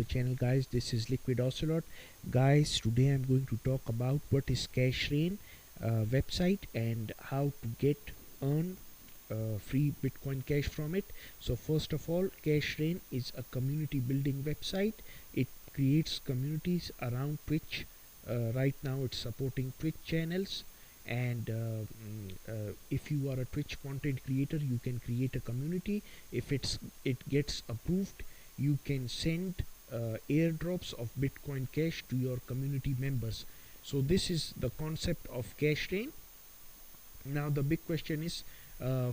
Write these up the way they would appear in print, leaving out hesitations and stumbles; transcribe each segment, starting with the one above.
the channel, guys. This is Liquid Ocelot. Guys, today I'm going to talk about what is Cashrain website and how to earn free Bitcoin Cash from it. So first of all, Cashrain is a community building website. It creates communities around Twitch. Right now it's supporting Twitch channels, and if you are a Twitch content creator, you can create a community. If it gets approved, you can send airdrops of Bitcoin Cash to your community members. So this is the concept of Cashrain. Now the big question is,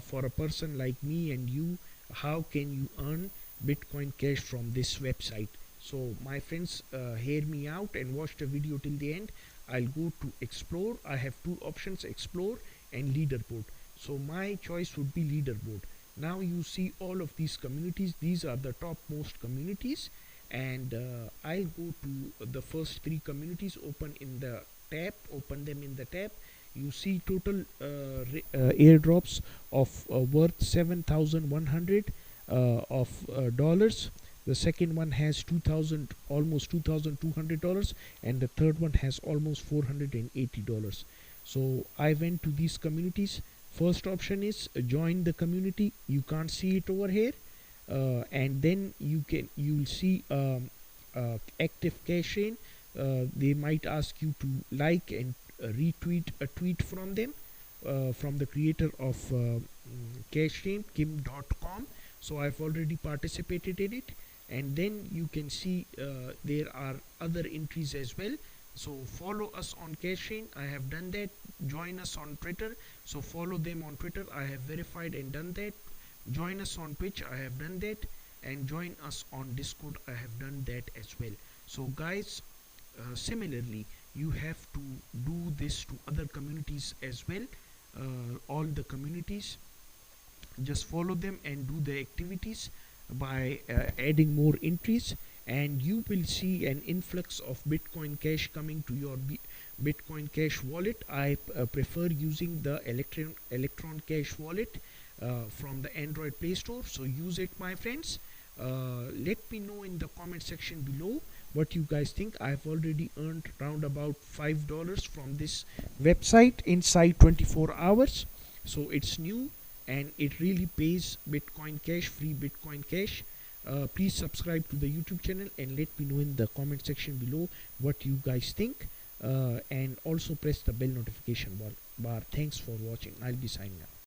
for a person like me and you, how can you earn Bitcoin Cash from this website? So my friends, hear me out and watch the video till the end. I'll go to explore. I have two options, explore and leaderboard. So my choice would be leaderboard. Now you see all of these communities. These are the topmost communities, and I'll go to the first three communities. Open them in the tab. You see total airdrops of worth 7,100 of dollars. The second one has almost $2,200, and the third one has almost $480. So I went to these communities. First option is join the community. You can't see it over here, and then you'll see active Cashrain. They might ask you to like and retweet a tweet from them, from the creator of Cashrain, kim.com. So I've already participated in it, and then you can see there are other entries as well. So follow us on Cashrain. I have done that. Join us on Twitter. So follow them on Twitter. I have verified and done that. Join us on Twitch. I have done that. And join us on Discord. I have done that as well. So guys, similarly, you have to do this to other communities as well. All the communities, just follow them and do the activities by adding more entries, and you will see an influx of Bitcoin Cash coming to your Bitcoin Cash wallet. I prefer using the Electron Cash wallet from the Android Play Store. So use it, my friends. Let me know in the comment section below what you guys think. I've already earned around about $5 from this website inside 24 hours. So it's new and it really pays Bitcoin Cash, free Bitcoin Cash. Please subscribe to the YouTube channel and let me know in the comment section below what you guys think, and also press the bell notification bar. Thanks for watching. I'll be signing out.